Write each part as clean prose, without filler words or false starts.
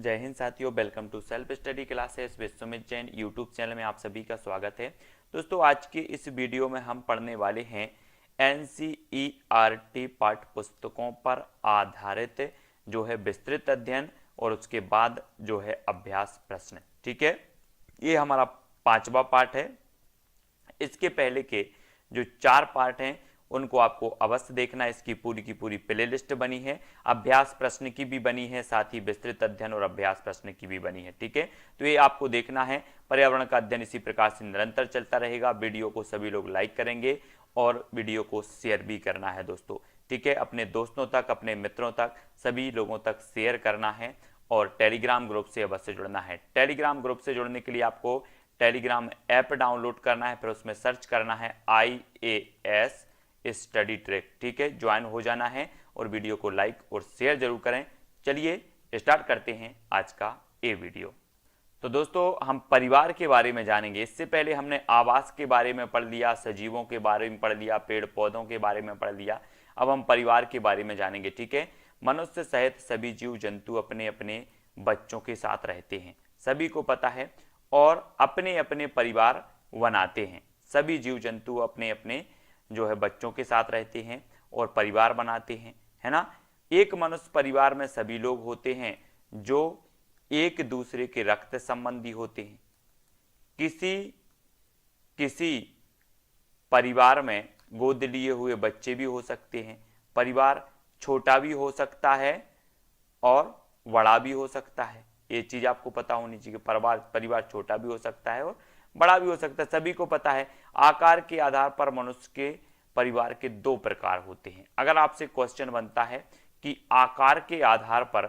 जय हिंद साथियों, welcome to self study classes Vishwamit Jain YouTube channel में आप सभी का स्वागत है। दोस्तों, आज की इस वीडियो में हम पढ़ने वाले हैं एनसीईआरटी पाठ्य पुस्तकों पर आधारित जो है विस्तृत अध्ययन और उसके बाद जो है अभ्यास प्रश्न। ठीक है, ये हमारा 5वां पार्ट है। इसके पहले के जो 4 पार्ट हैं उनको आपको अवश्य देखना। इसकी पूरी की पूरी प्ले लिस्ट बनी है, अभ्यास प्रश्न की भी बनी है, साथ ही विस्तृत अध्ययन और अभ्यास प्रश्न की भी बनी है। ठीक है, तो ये आपको देखना है। पर्यावरण का अध्ययन इसी प्रकार से निरंतर चलता रहेगा। वीडियो को सभी लोग लाइक करेंगे और वीडियो को शेयर भी करना है दोस्तों। ठीक है, अपने दोस्तों तक, अपने मित्रों तक, सभी लोगों तक शेयर करना है और टेलीग्राम ग्रुप से अवश्य जुड़ना है। टेलीग्राम ग्रुप से जुड़ने के लिए आपको टेलीग्राम ऐप डाउनलोड करना है, फिर उसमें सर्च करना है IAS स्टडी ट्रैक। ठीक है, ज्वाइन हो जाना है और वीडियो को लाइक और शेयर जरूर करें। चलिए स्टार्ट करते हैं आज का ये वीडियो। तो दोस्तों, हम परिवार के बारे में जानेंगे। इससे पहले हमने आवास के बारे में पढ़ लिया, सजीवों के बारे में पढ़ लिया, पेड़ पौधों के बारे में पढ़ लिया। अब हम परिवार के बारे में जानेंगे। ठीक है, मनुष्य सहित सभी जीव जंतु अपने अपने बच्चों के साथ रहते हैं, सभी को पता है, और अपने अपने परिवार बनाते हैं। सभी जीव जंतु अपने अपने जो है बच्चों के साथ रहते हैं और परिवार बनाते हैं, है ना। एक मनुष्य परिवार में सभी लोग होते हैं जो एक दूसरे के रक्त संबंधी होते हैं। किसी परिवार में गोद लिए हुए बच्चे भी हो सकते हैं। परिवार छोटा भी हो सकता है और बड़ा भी हो सकता है। ये चीज आपको पता होनी चाहिए। परिवार छोटा भी हो सकता है और बड़ा भी हो सकता है, सभी को पता है। आकार के आधार पर मनुष्य के परिवार के 2 प्रकार होते हैं। अगर आपसे क्वेश्चन बनता है कि आकार के आधार पर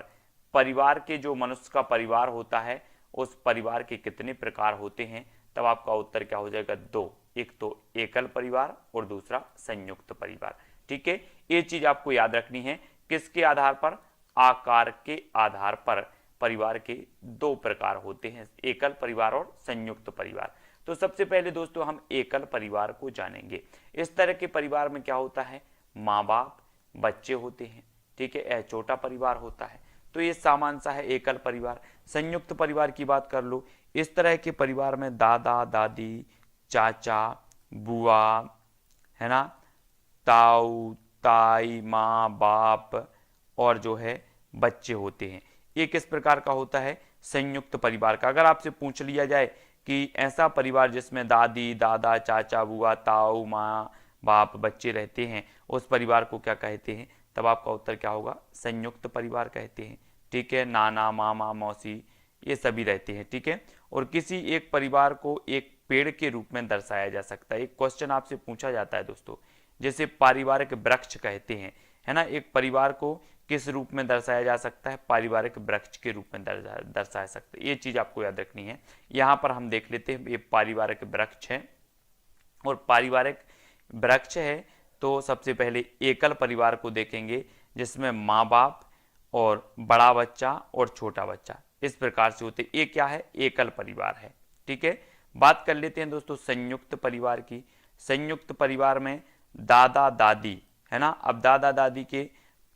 परिवार के जो मनुष्य का परिवार होता है उस परिवार के कितने प्रकार होते हैं, तब आपका उत्तर क्या हो जाएगा? 2। एक तो एकल परिवार और दूसरा संयुक्त परिवार। ठीक है, ये चीज आपको याद रखनी है। किसके आधार पर? आकार के आधार पर परिवार के 2 प्रकार होते हैं, एकल परिवार और संयुक्त परिवार। तो सबसे पहले दोस्तों हम एकल परिवार को जानेंगे। इस तरह के परिवार में क्या होता है? माँ बाप, बच्चे होते हैं। ठीक है, यह छोटा परिवार होता है। तो ये सामान्य सा है एकल परिवार। संयुक्त परिवार की बात कर लो, इस तरह के परिवार में दादा दादी, चाचा, बुआ, है ना, ताऊ ताई, माँ बाप और जो है बच्चे होते हैं। ये किस प्रकार का होता है? संयुक्त परिवार का। अगर आपसे पूछ लिया जाए कि ऐसा परिवार जिसमें दादी दादा, चाचा, बुआ, ताऊ, माँ बाप, बच्चे रहते हैं, उस परिवार को क्या कहते हैं? तब आपका उत्तर क्या होगा? संयुक्त परिवार कहते हैं। ठीक है, नाना, मामा, मौसी, ये सभी रहते हैं। ठीक है, और किसी एक परिवार को एक पेड़ के रूप में दर्शाया जा सकता है। एक क्वेश्चन आपसे पूछा जाता है दोस्तों, जैसे पारिवारिक वृक्ष कहते हैं, है ना। एक परिवार को किस रूप में दर्शाया जा सकता है? पारिवारिक वृक्ष के रूप में दर्शाया सकता है। ये चीज आपको याद रखनी है। यहाँ पर हम देख लेते हैं, ये पारिवारिक वृक्ष है और पारिवारिक वृक्ष है। तो सबसे पहले एकल परिवार को देखेंगे जिसमें माँ बाप और बड़ा बच्चा और छोटा बच्चा इस प्रकार से होते। ये क्या है? एकल परिवार है। ठीक है, बात कर लेते हैं दोस्तों संयुक्त परिवार की। संयुक्त परिवार में दादा दादी, है ना। अब दादा दादी के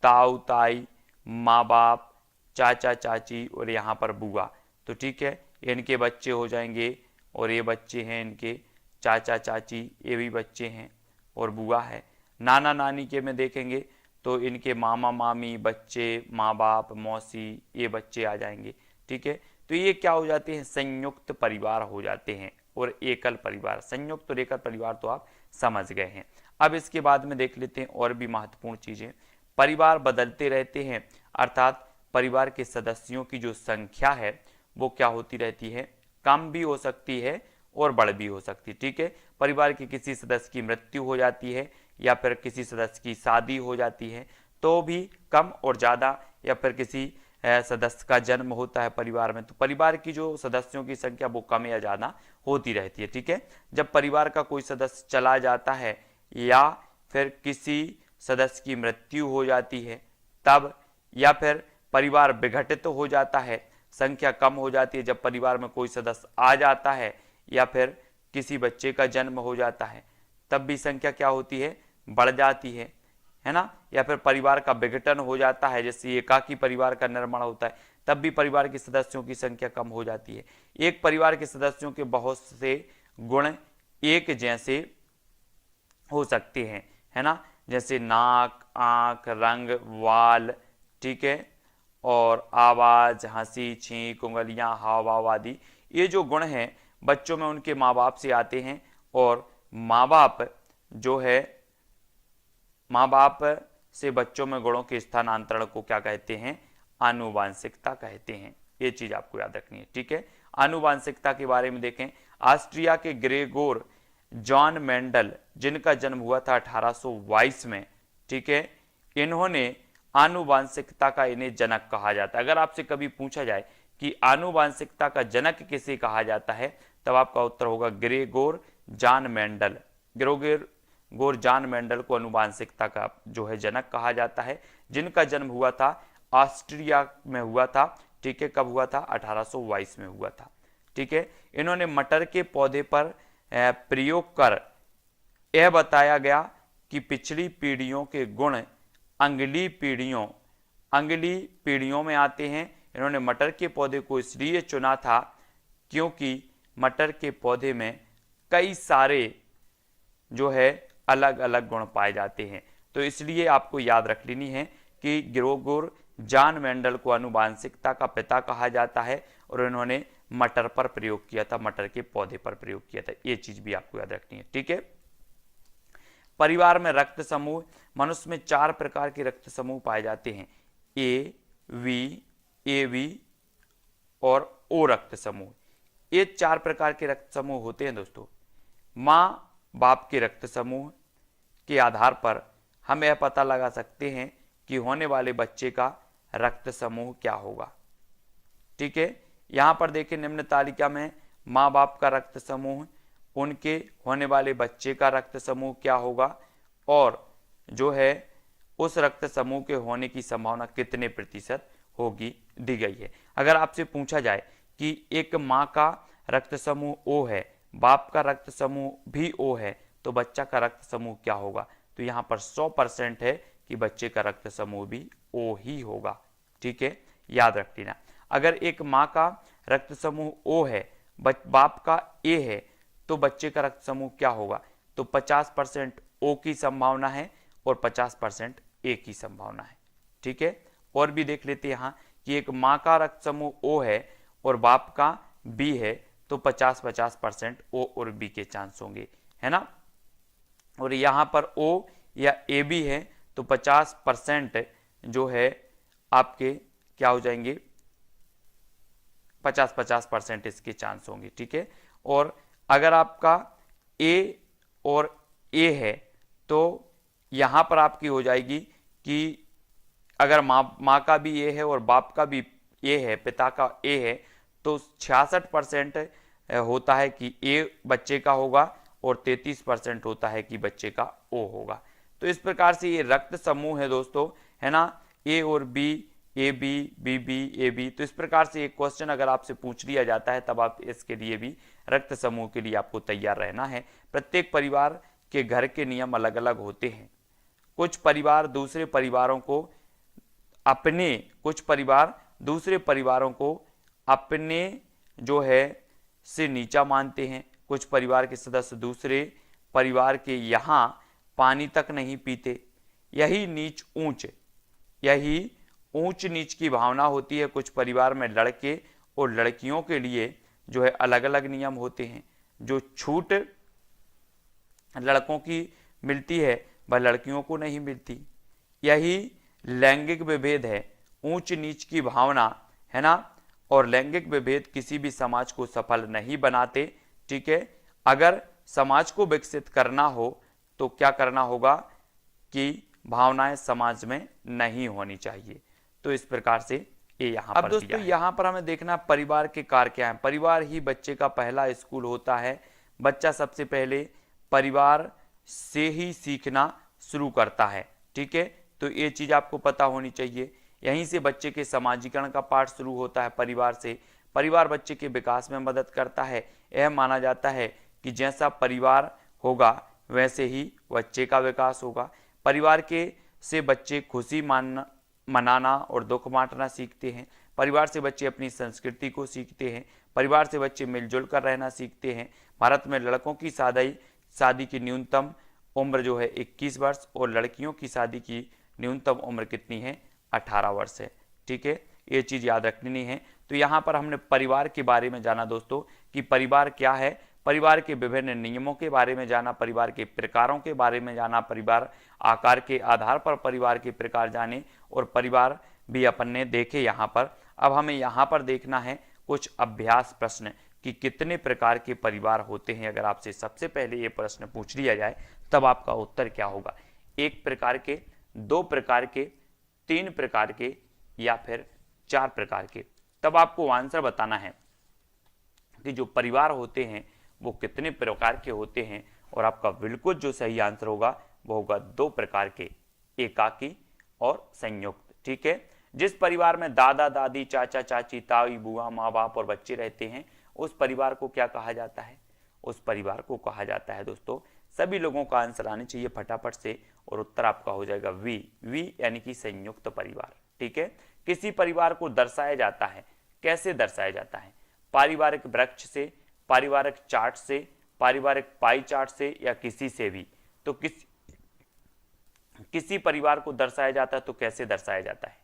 ताऊ ताई, माँ बाप, चाचा चाची और यहाँ पर बुआ। तो ठीक है, इनके बच्चे हो जाएंगे और ये बच्चे हैं इनके, चाचा चाची ये भी बच्चे हैं और बुआ है। नाना नानी के में देखेंगे तो इनके मामा मामी, बच्चे, माँ बाप, मौसी, ये बच्चे आ जाएंगे। ठीक है, तो ये क्या हो जाते हैं? संयुक्त परिवार हो जाते हैं। और एकल परिवार, संयुक्त और एकल परिवार तो आप समझ गए हैं। अब इसके बाद में देख लेते हैं और भी महत्वपूर्ण चीजें। परिवार बदलते रहते हैं, अर्थात परिवार के सदस्यों की जो संख्या है वो क्या होती रहती है? कम भी हो सकती है और बढ़ भी हो सकती है। ठीक है, परिवार के किसी सदस्य की मृत्यु हो जाती है या फिर किसी सदस्य की शादी हो जाती है तो भी कम और ज़्यादा, या फिर किसी सदस्य का जन्म होता है परिवार में तो परिवार की जो सदस्यों की संख्या वो कम या ज़्यादा होती रहती है। ठीक है, जब परिवार का कोई सदस्य चला जाता है या फिर किसी सदस्य की मृत्यु हो जाती है तब, या फिर परिवार विघटित हो जाता है, संख्या कम हो जाती है, जब परिवार में कोई सदस्य आ जाता है या फिर किसी बच्चे का जन्म हो जाता है तब भी संख्या क्या होती है? बढ़ जाती है ना। या फिर परिवार का विघटन हो जाता है, जैसे एकाकी परिवार का निर्माण होता है तब भी परिवार के सदस्यों की संख्या कम हो जाती है। एक परिवार के सदस्यों के बहुत से गुण एक जैसे हो सकते हैं, है ना, जैसे नाक, आंख, रंग, वाल, ठीक है, और आवाज, हंसी, छींक, उंगलियां, हाव भाव आदि। ये जो गुण हैं बच्चों में उनके माँ बाप से आते हैं, और माँ बाप जो है, माँ बाप से बच्चों में गुणों के स्थानांतरण को क्या कहते हैं? आनुवांशिकता कहते हैं। ये चीज आपको याद रखनी है, ठीक है। आनुवांशिकता के बारे में देखें, ऑस्ट्रिया के ग्रेगोर जॉन मेंडल, जिनका जन्म हुआ था 1822 में, ठीक है, इन्होंने आनुवांशिकता का, इन्हें जनक कहा जाता है। अगर आपसे कभी पूछा जाए कि आनुवांशिकता का जनक किसे कहा जाता है, तब आपका उत्तर होगा Gregor John Mendel. Gregor John Mendel को आनुवांशिकता का जो है जनक कहा जाता है, जिनका जन्म हुआ था ऑस्ट्रिया में हुआ था, ठीक है। कब हुआ था? 1822 में हुआ था, ठीक है। इन्होंने मटर के पौधे पर प्रयोग कर यह बताया गया कि पिछली पीढ़ियों के गुण अगली पीढ़ियों में आते हैं। इन्होंने मटर के पौधे को इसलिए चुना था क्योंकि मटर के पौधे में कई सारे जो है अलग अलग गुण पाए जाते हैं। तो इसलिए आपको याद रख लेनी है कि ग्रेगोर जॉन मेंडल को आनुवांशिकता का पिता कहा जाता है, और इन्होंने मटर पर प्रयोग किया था, मटर के पौधे पर प्रयोग किया था। ये चीज भी आपको याद रखनी है, ठीक है। परिवार में रक्त समूह, मनुष्य में 4 प्रकार के रक्त समूह पाए जाते हैं, ए, वी, ए बी और ओ रक्त समूह। ये 4 प्रकार के रक्त समूह होते हैं दोस्तों। माँ बाप के रक्त समूह के आधार पर हम यह पता लगा सकते हैं कि होने वाले बच्चे का रक्त समूह क्या होगा, ठीक है। यहां पर देखिए निम्न तालिका में माँ बाप का रक्त समूह, उनके होने वाले बच्चे का रक्त समूह क्या होगा, और जो है उस रक्त समूह के होने की संभावना कितने प्रतिशत होगी दी गई है। अगर आपसे पूछा जाए कि एक माँ का रक्त समूह ओ है, बाप का रक्त समूह भी ओ है, तो बच्चा का रक्त समूह क्या होगा? तो यहाँ पर 100% है कि बच्चे का रक्त समूह भी ओ ही होगा, ठीक है, याद रख लेना। अगर एक माँ का रक्त समूह ओ है, बाप का ए है, तो बच्चे का रक्त समूह क्या होगा? तो 50% ओ की संभावना है और 50% ए की संभावना है, ठीक है। और भी देख लेते हैं यहाँ कि एक माँ का रक्त समूह ओ है और बाप का बी है, तो 50-50% ओ और बी के चांस होंगे, है ना। और यहाँ पर ओ या ए बी है तो 50% जो है आपके क्या हो जाएंगे? 50-50% इसके चांस होंगे, ठीक है। और अगर आपका ए और ए है तो यहाँ पर आपकी हो जाएगी कि अगर माँ का भी ए है और बाप का भी ए है, पिता का ए है, तो 66% होता है कि ए बच्चे का होगा और 33% होता है कि बच्चे का ओ होगा। तो इस प्रकार से ये रक्त समूह है दोस्तों, है ना, ए और B, A B, B B, A B. तो इस प्रकार से एक क्वेश्चन अगर आपसे पूछ लिया जाता है तब आप इसके लिए भी रक्त समूह के लिए आपको तैयार रहना है। प्रत्येक परिवार के घर के नियम अलग अलग होते हैं। कुछ परिवार दूसरे परिवारों को अपने जो है से नीचा मानते हैं। कुछ परिवार के सदस्य दूसरे परिवार के यहाँ पानी तक नहीं पीते। यही ऊंच नीच की भावना होती है। कुछ परिवार में लड़के और लड़कियों के लिए जो है अलग अलग नियम होते हैं। जो छूट लड़कों की मिलती है वह लड़कियों को नहीं मिलती। यही लैंगिक विभेद है, ऊंच नीच की भावना, है ना। और लैंगिक विभेद किसी भी समाज को सफल नहीं बनाते, ठीक है। अगर समाज को विकसित करना हो तो क्या करना होगा कि भावनाएं समाज में नहीं होनी चाहिए। तो इस प्रकार से ये यहाँ पर दोस्तों यहाँ पर हमें देखना परिवार के कार्य क्या है। परिवार ही बच्चे का पहला स्कूल होता है। बच्चा सबसे पहले परिवार से ही सीखना शुरू करता है, ठीक है। तो ये चीज आपको पता होनी चाहिए। यहीं से बच्चे के समाजीकरण का पाठ शुरू होता है परिवार से। परिवार बच्चे के विकास में मदद करता है। यह माना जाता है कि जैसा परिवार होगा वैसे ही बच्चे का विकास होगा। परिवार के से बच्चे खुशी मनाना और दुख बांटना सीखते हैं। परिवार से बच्चे अपनी संस्कृति को सीखते हैं। परिवार से बच्चे मिलजुल कर रहना सीखते हैं। भारत में लड़कों की शादी की न्यूनतम उम्र जो है 21 वर्ष और लड़कियों की शादी की न्यूनतम उम्र कितनी है, 18 वर्ष है। ठीक है, ये चीज़ याद रखनी है। तो यहाँ पर हमने परिवार के बारे में जाना दोस्तों कि परिवार क्या है, परिवार के विभिन्न नियमों के बारे में जाना, परिवार के प्रकारों के बारे में जाना, परिवार आकार के आधार पर परिवार के प्रकार जाने और परिवार भी अपन ने देखे यहाँ पर। अब हमें यहाँ पर देखना है कुछ अभ्यास प्रश्न कि कितने प्रकार के परिवार होते हैं। अगर आपसे सबसे पहले ये प्रश्न पूछ लिया जाए तब आपका उत्तर क्या होगा, 1 प्रकार के, 2 प्रकार के, 3 प्रकार के या फिर 4 प्रकार के। तब आपको आंसर बताना है कि जो परिवार होते हैं वो कितने प्रकार के होते हैं और आपका बिल्कुल जो सही आंसर होगा वो होगा 2 प्रकार के, एकाकी और संयुक्त। ठीक है, जिस परिवार में दादा दादी, चाचा चाची, ताई बुआ, माँ बाप और बच्चे रहते हैं उस परिवार को क्या कहा जाता है, उस परिवार को कहा जाता है दोस्तों। सभी लोगों का आंसर आने चाहिए फटाफट से और उत्तर आपका हो जाएगा वी यानी कि संयुक्त परिवार। ठीक है, किसी परिवार को दर्शाया जाता है, कैसे दर्शाया जाता है, पारिवारिक वृक्ष से, पारिवारिक चार्ट से, पारिवारिक पाई चार्ट से या किसी से भी। तो किसी परिवार को दर्शाया जाता है तो कैसे दर्शाया जाता है,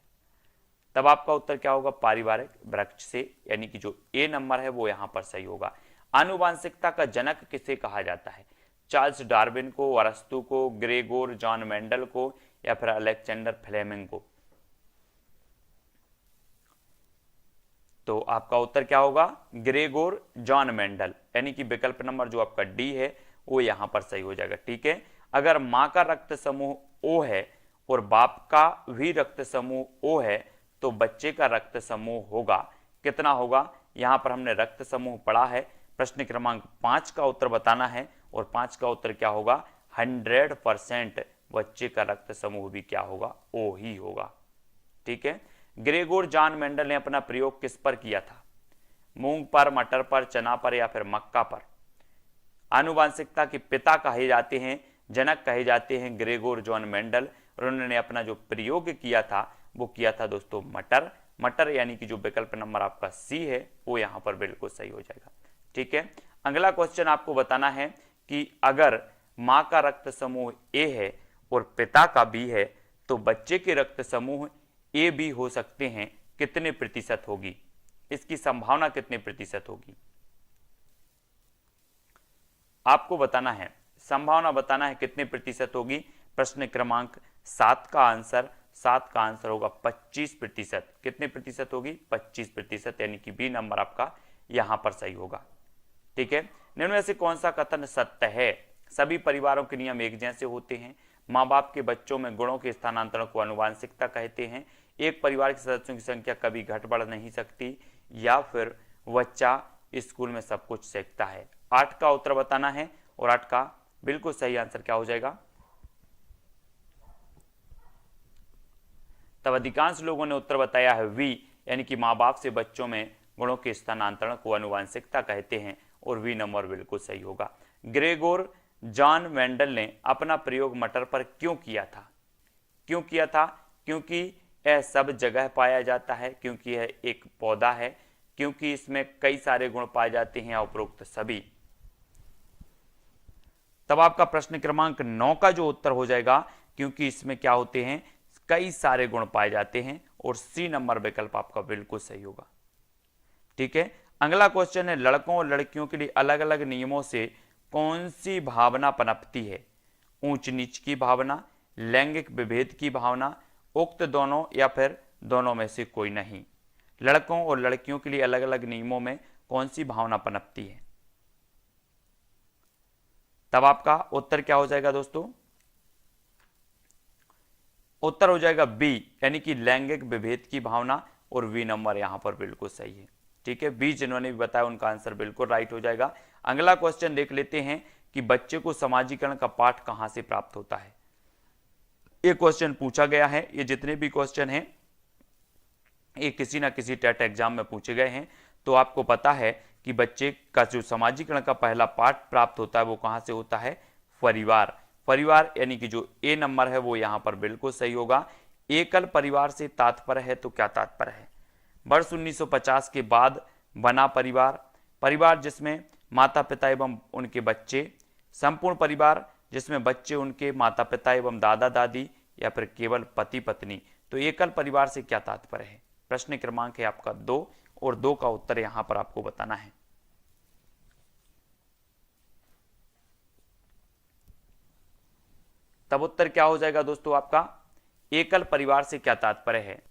तब आपका उत्तर क्या होगा, पारिवारिक वृक्ष से, यानी कि जो ए नंबर है वो यहां पर सही होगा। आनुवांशिकता का जनक किसे कहा जाता है, चार्ल्स डार्विन को, अरस्तु को, ग्रेगोर जॉन मेंडल को या फिर अलेक्जेंडर फ्लेमिंग को। तो आपका उत्तर क्या होगा, ग्रेगोर जॉन मेंडल, यानी कि विकल्प नंबर जो आपका डी है वो यहां पर सही हो जाएगा। ठीक है, अगर मां का रक्त समूह ओ है और बाप का भी रक्त समूह ओ है तो बच्चे का रक्त समूह होगा कितना होगा, यहां पर हमने रक्त समूह पढ़ा है। प्रश्न क्रमांक 5 का उत्तर बताना है और 5 का उत्तर क्या होगा, 100% बच्चे का रक्त समूह भी क्या होगा, ओ ही होगा। ठीक है, ग्रेगोर जॉन मेंडल ने अपना प्रयोग किस पर किया था, मूंग पर, मटर पर, चना पर या फिर मक्का पर। आनुवांशिकता के पिता कहे जाते हैं, जनक कहे जाते हैं ग्रेगोर जॉन मेंडल और उन्होंने अपना जो प्रयोग किया था वो किया था दोस्तों मटर, यानी कि जो विकल्प नंबर आपका सी है वो यहां पर बिल्कुल सही हो जाएगा। ठीक है, अगला क्वेश्चन आपको बताना है कि अगर मां का रक्त समूह ए है और पिता का बी है तो बच्चे के रक्त समूह ए बी हो सकते हैं, कितने प्रतिशत होगी, इसकी संभावना कितने प्रतिशत होगी, आपको बताना है, संभावना बताना है कितने प्रतिशत होगी। प्रश्न क्रमांक 7 का आंसर होगा 25%। कितने प्रतिशत होगी, 25%, यानी कि बी नंबर आपका यहां पर सही होगा। ठीक है, निम्न में से कौन सा कथन सत्य है, सभी परिवारों के नियम एक जैसे होते हैं, माँ बाप के बच्चों में गुणों के स्थानांतरण को आनुवांशिकता कहते हैं, एक परिवार के सदस्यों की संख्या कभी घट बढ़ नहीं सकती, या फिर बच्चा स्कूल में सब कुछ सीखता है। 8 का उत्तर बताना है और 8 का बिल्कुल सही आंसर क्या हो जाएगा, तब अधिकांश लोगों ने उत्तर बताया है वी, यानी कि माँ बाप से बच्चों में गुणों के स्थानांतरण को आनुवांशिकता कहते हैं और वी नंबर बिल्कुल सही होगा। ग्रेगोर जॉन मेंडल ने अपना प्रयोग मटर पर क्यों किया था, क्योंकि यह सब जगह पाया जाता है, क्योंकि यह एक पौधा है, क्योंकि इसमें कई सारे गुण पाए जाते हैं, उपरोक्त सभी। तब आपका प्रश्न क्रमांक 9 का जो उत्तर हो जाएगा, क्योंकि इसमें क्या होते हैं, कई सारे गुण पाए जाते हैं और सी नंबर विकल्प आपका बिल्कुल सही होगा। ठीक है, अगला क्वेश्चन है, लड़कों और लड़कियों के लिए अलग अलग नियमों से कौन सी भावना पनपती है, ऊंच नीच की भावना, लैंगिक विभेद की भावना, उक्त दोनों या फिर दोनों में से कोई नहीं। लड़कों और लड़कियों के लिए अलग अलग नियमों में कौन सी भावना पनपती है, तब आपका उत्तर क्या हो जाएगा दोस्तों, उत्तर हो जाएगा बी, यानी कि लैंगिक विभेद की भावना, और वी नंबर यहां पर बिल्कुल सही है। ठीक है, बी जिन्होंने भी बताया उनका आंसर बिल्कुल राइट हो जाएगा। अगला क्वेश्चन देख लेते हैं कि बच्चे को समाजीकरण का पाठ कहां से प्राप्त होता है। ये क्वेश्चन पूछा गया है, ये जितने भी क्वेश्चन हैं ये किसी ना किसी टेट एग्जाम में पूछे गए हैं। तो आपको पता है कि बच्चे का जो समाजीकरण का पहला पाठ प्राप्त होता है वो कहां से होता है, परिवार, यानी कि जो ए नंबर है वो यहां पर बिल्कुल सही होगा। एकल परिवार से तात्पर्य है तो क्या तात्पर्य है? वर्ष 1950 के बाद बना परिवार, परिवार जिसमें माता पिता एवं उनके बच्चे, संपूर्ण परिवार जिसमें बच्चे, उनके माता पिता एवं दादा दादी, या फिर केवल पति पत्नी। तो एकल परिवार से क्या तात्पर्य है? प्रश्न क्रमांक है आपका 2 और 2 का उत्तर यहां पर आपको बताना है। तब उत्तर क्या हो जाएगा दोस्तों आपका? एकल परिवार से क्या तात्पर्य है?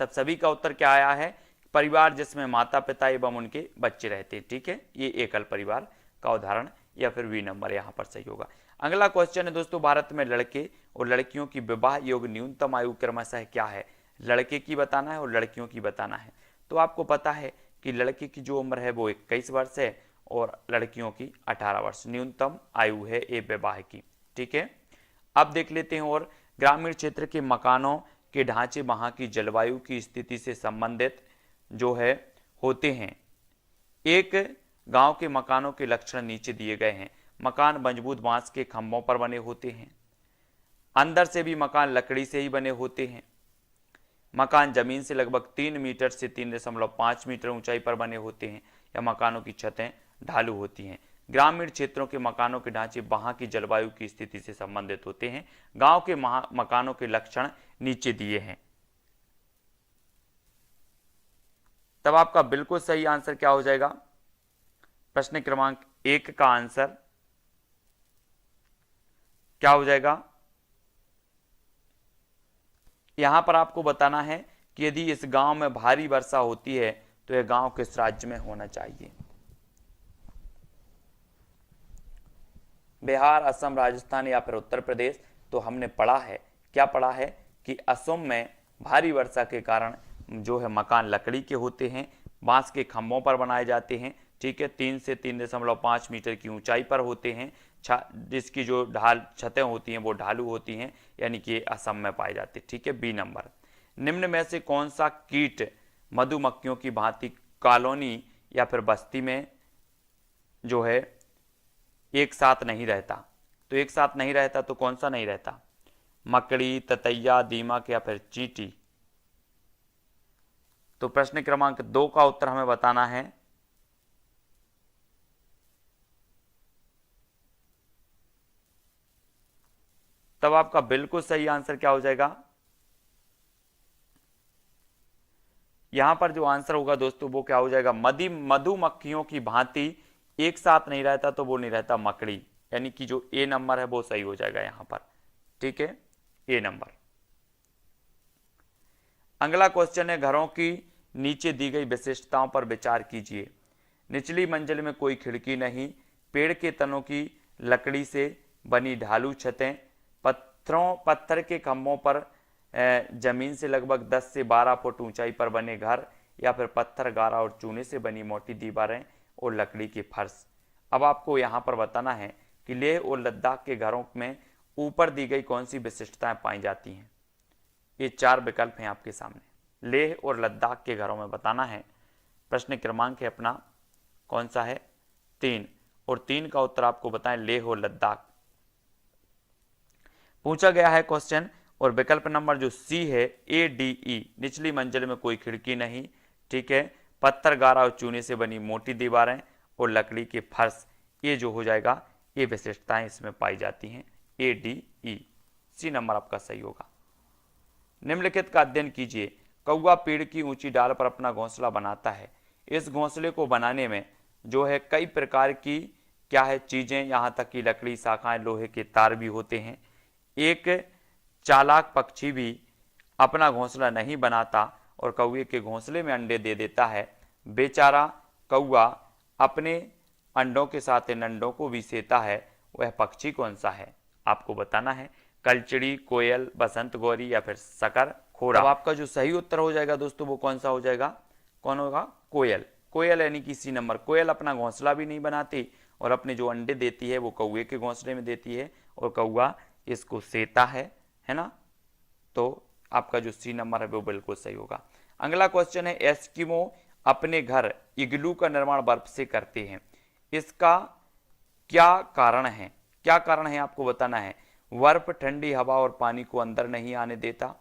तब सभी का उत्तर क्या आया है? परिवार जिसमें माता पिता एवं उनके बच्चे रहते हैं। ठीक है, ये एकल परिवार का उदाहरण या फिर बी नंबर यहां पर सही होगा। अगला क्वेश्चन है दोस्तों, भारत में लड़के और लड़कियों की विवाह योग्य न्यूनतम आयु क्रमशः क्या है? लड़के की बताना है और लड़कियों की बताना है। तो आपको पता है कि लड़के की जो उम्र है वो 21 वर्ष है और लड़कियों की 18 वर्ष न्यूनतम आयु है ये विवाह की। ठीक है, अब देख लेते हैं। और ग्रामीण क्षेत्र के मकानों के ढांचे वहां की जलवायु की स्थिति से संबंधित जो है होते हैं। एक गांव के मकानों के लक्षण नीचे दिए गए हैं। मकान मजबूत बांस के खंभों पर बने होते हैं। अंदर से भी मकान लकड़ी से ही बने होते हैं। मकान जमीन से लगभग 3 मीटर से 3.5 मीटर ऊंचाई पर बने होते हैं, या मकानों की छतें ढालू होती हैं। ग्रामीण क्षेत्रों के मकानों के ढांचे वहां की जलवायु की स्थिति से संबंधित होते हैं। गांव के मकानों के लक्षण नीचे दिए हैं। तब आपका बिल्कुल सही आंसर क्या हो जाएगा? प्रश्न क्रमांक 1 का आंसर क्या हो जाएगा? यहां पर आपको बताना है कि यदि इस गांव में भारी वर्षा होती है तो यह गांव किस राज्य में होना चाहिए? बिहार, असम, राजस्थान या फिर उत्तर प्रदेश? तो हमने पढ़ा है, क्या पढ़ा है कि असम में भारी वर्षा के कारण जो है मकान लकड़ी के होते हैं, बांस के खंभों पर बनाए जाते हैं। ठीक है, 3 से 3.5 मीटर की ऊंचाई पर होते हैं। जिसकी जो छतें होती हैं वो ढालू होती हैं, यानी कि असम में पाए जाते हैं। ठीक है, बी नंबर। निम्न में से कौन सा कीट मधुमक्खियों की भांति कॉलोनी या फिर बस्ती में जो है एक साथ नहीं रहता? तो एक साथ नहीं रहता तो कौन सा नहीं रहता? मकड़ी, ततैया, दीमक या फिर चींटी? तो प्रश्न क्रमांक 2 का उत्तर हमें बताना है। तब आपका बिल्कुल सही आंसर क्या हो जाएगा? यहां पर जो आंसर होगा दोस्तों वो क्या हो जाएगा? मधुमक्खियों की भांति एक साथ नहीं रहता तो वो नहीं रहता मकड़ी, यानी कि जो ए नंबर है वो सही हो जाएगा यहां पर। ठीक है, ए नंबर। अगला क्वेश्चन है, घरों की नीचे दी गई विशिष्टताओं पर विचार कीजिए। निचली मंजिल में कोई खिड़की नहीं, पेड़ के तनों की लकड़ी से बनी ढालू छतें, पत्थर के खंभों पर जमीन से लगभग 10 से 12 फुट ऊंचाई पर बने घर, या फिर पत्थर, गारा और चूने से बनी मोटी दीवारें और लकड़ी के फर्श। अब आपको यहां पर बताना है कि लेह और लद्दाख के घरों में ऊपर दी गई कौन सी विशिष्टताएं पाई जाती हैं। ये 4 विकल्प हैं आपके सामने। लेह और लद्दाख के घरों में बताना है। प्रश्न क्रमांक है अपना कौन सा है? 3, और 3 का उत्तर आपको बताएं, लेह और लद्दाख पूछा गया है क्वेश्चन। और विकल्प नंबर जो सी है ADE, निचली मंजिल में कोई खिड़की नहीं। ठीक है, पत्थर, गारा और चूने से बनी मोटी दीवारें और लकड़ी के फर्श, ये जो हो जाएगा ये विशिष्टताएं इसमें पाई जाती हैं। ADE, सी नंबर आपका सही होगा। निम्नलिखित का अध्ययन कीजिए। कौवा पेड़ की ऊंची डाल पर अपना घोंसला बनाता है। इस घोंसले को बनाने में जो है कई प्रकार की क्या है चीजें, यहां तक कि लकड़ी, शाखाएं, लोहे के तार भी होते हैं। एक चालाक पक्षी भी अपना घोंसला नहीं बनाता और कौवे के घोंसले में अंडे दे देता है। बेचारा कौवा अपने अंडों के साथ इन अंडों को भी सेता है। वह पक्षी कौन सा है? आपको बताना है। कलचिड़ी, कोयल, बसंत गौरी या फिर शकर खोरा? अब आपका जो सही उत्तर हो जाएगा दोस्तों वो कौन सा हो जाएगा? कौन होगा? कोयल। कोयल यानी कि सी नंबर। कोयल अपना घोंसला भी नहीं बनाती और अपने जो अंडे देती है वो कौवे के घोंसले में देती है और कौवा इसको सेता है ना? तो आपका जो सी नंबर है वो बिल्कुल सही होगा। अगला क्वेश्चन है, एस्किमो अपने घर इग्लू का निर्माण बर्फ से करते हैं। इसका क्या कारण है? क्या कारण है आपको बताना है। बर्फ ठंडी हवा और पानी को अंदर नहीं आने देता।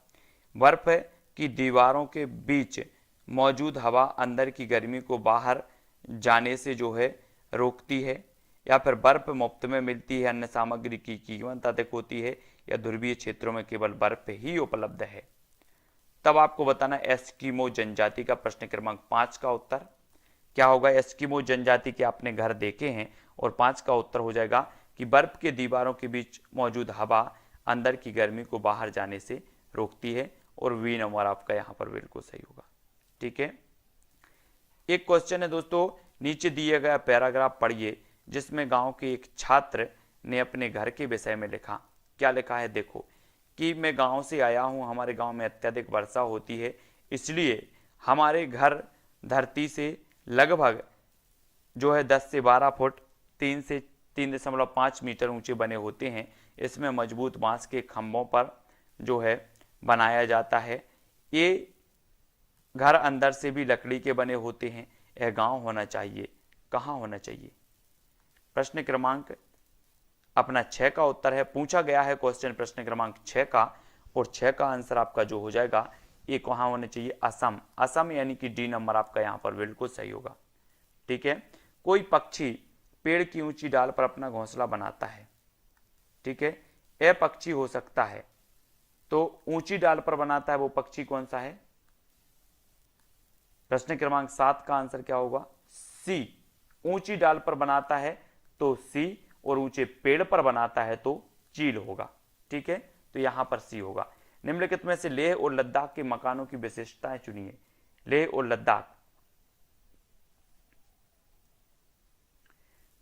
बर्फ की दीवारों के बीच मौजूद हवा अंदर की गर्मी को बाहर जाने से जो है रोकती है। या फिर बर्फ मुफ्त में मिलती है, अन्य सामग्री की कीमत अधिक होती है, या ध्रुवीय क्षेत्रों में केवल बर्फ ही उपलब्ध है। तब आपको बताना एस्किमो जनजाति का प्रश्न क्रमांक 5 का उत्तर क्या होगा। एस्किमो जनजाति के आपने घर देखे हैं, और 5 का उत्तर हो जाएगा कि बर्फ के दीवारों के बीच मौजूद हवा अंदर की गर्मी को बाहर जाने से रोकती है, और बी नंबर आपका यहाँ पर बिल्कुल सही होगा। ठीक है, एक क्वेश्चन है दोस्तों, नीचे दिए गया पैराग्राफ पढ़िए जिसमें गांव के एक छात्र ने अपने घर के विषय में लिखा। क्या लिखा है देखो, कि मैं गांव से आया हूं, हमारे गांव में अत्यधिक वर्षा होती है, इसलिए हमारे घर धरती से लगभग जो है 10 से 12 फुट 3 से 3.5 मीटर ऊंचे बने होते हैं। इसमें मजबूत बांस के खंभों पर जो है बनाया जाता है। ये घर अंदर से भी लकड़ी के बने होते हैं। यह गांव होना चाहिए, कहाँ होना चाहिए। प्रश्न क्रमांक अपना 6 का उत्तर है, पूछा गया है क्वेश्चन प्रश्न क्रमांक 6 का, और 6 का आंसर आपका जो हो जाएगा ये कहाँ होना चाहिए, असम। असम यानी कि डी नंबर आपका यहाँ पर बिल्कुल सही होगा। ठीक है, कोई पक्षी पेड़ की ऊंची डाल पर अपना घोंसला बनाता है। ठीक है, यह पक्षी हो सकता है, तो ऊंची डाल पर बनाता है वो पक्षी कौन सा है। प्रश्न क्रमांक 7 का आंसर क्या होगा, सी। ऊंची डाल पर बनाता है तो सी, और ऊंचे पेड़ पर बनाता है तो चील होगा। ठीक है, तो यहां पर सी होगा। निम्नलिखित में से लेह और लद्दाख के मकानों की विशेषताएं चुनिए। लेह और लद्दाख,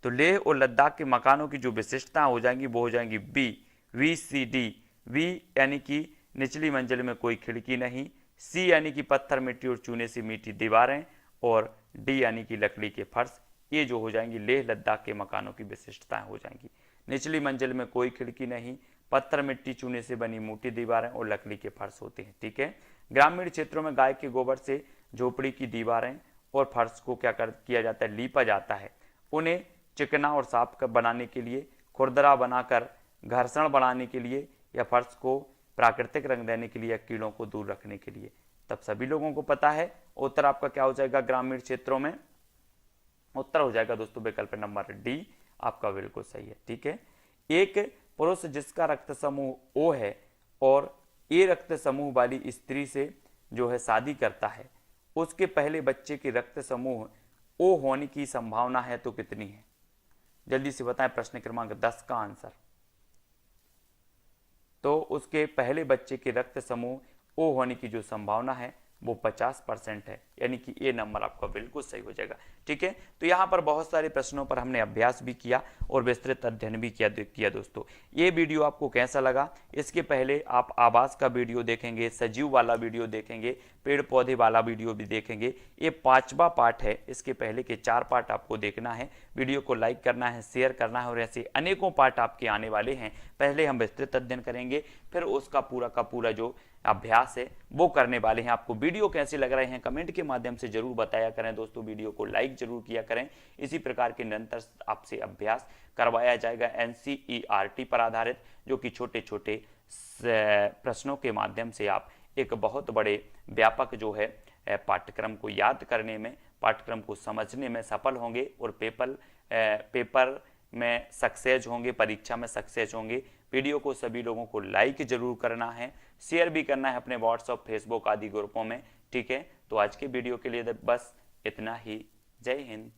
तो लेह और लद्दाख के मकानों की जो विशेषताएं हो जाएंगी वो हो जाएंगी B, V C D. V यानी कि निचली मंजिल में कोई खिड़की नहीं, सी यानी कि पत्थर मिट्टी और चूने से मीठी दीवारें, और डी यानी कि लकड़ी के फर्श। ये जो हो जाएंगी लेह लद्दाख के मकानों की विशेषताएं हो जाएंगी। निचली मंजिल में कोई खिड़की नहीं, पत्थर मिट्टी चूने से बनी मोटी दीवारें और लकड़ी के फर्श होते हैं। ठीक है, ग्रामीण क्षेत्रों में गाय के गोबर से झोपड़ी की दीवारें और फर्श को किया जाता है, लीपा जाता है। उन्हें चिकना और साफ बनाने के लिए, खुरदरा बनाकर घर्षण बढ़ाने के लिए, या फर्श को प्राकृतिक रंग देने के लिए, या कीड़ों को दूर रखने के लिए। तब सभी लोगों को पता है उत्तर आपका क्या हो जाएगा, ग्रामीण क्षेत्रों में। उत्तर हो जाएगा दोस्तों विकल्प नंबर डी आपका बिल्कुल सही है। ठीक है, एक पुरुष जिसका रक्त समूह ओ है और ए रक्त समूह वाली स्त्री से जो है शादी करता है, उसके पहले बच्चे के रक्त समूह ओ होने की संभावना है तो कितनी है। जल्दी से बताएं प्रश्न क्रमांक 10 का आंसर। तो उसके पहले बच्चे के रक्त समूह ओ होने की जो संभावना है वो 50% है, यानी कि ए नंबर आपका बिल्कुल सही हो जाएगा। ठीक है, तो यहाँ पर बहुत सारे प्रश्नों पर हमने अभ्यास भी किया और विस्तृत अध्ययन भी किया दोस्तों। ये वीडियो आपको कैसा लगा, इसके पहले आप आवास का वीडियो देखेंगे, सजीव वाला वीडियो देखेंगे, पेड़ पौधे वाला वीडियो भी देखेंगे। ये 5वां पार्ट है, इसके पहले के 4 पार्ट आपको देखना है। वीडियो को लाइक करना है, शेयर करना है, और ऐसे अनेकों पार्ट आपके आने वाले हैं। पहले हम विस्तृत अध्ययन करेंगे, फिर उसका पूरा का पूरा जो अभ्यास है वो करने वाले हैं। आपको वीडियो कैसे लग रहे हैं कमेंट के माध्यम से जरूर बताया करें दोस्तों। वीडियो को लाइक जरूर किया करें। इसी प्रकार के निरंतर आपसे अभ्यास करवाया जाएगा NCERT पर आधारित, जो कि छोटे छोटे प्रश्नों के माध्यम से आप एक बहुत बड़े व्यापक जो है पाठ्यक्रम को याद करने में, पाठ्यक्रम को समझने में सफल होंगे, और पेपर में सक्सेस होंगे, परीक्षा में सक्सेस होंगे। वीडियो को सभी लोगों को लाइक जरूर करना है, शेयर भी करना है अपने व्हाट्सएप, फेसबुक आदि ग्रुपों में। ठीक है, तो आज के वीडियो के लिए बस इतना ही। जय हिंद।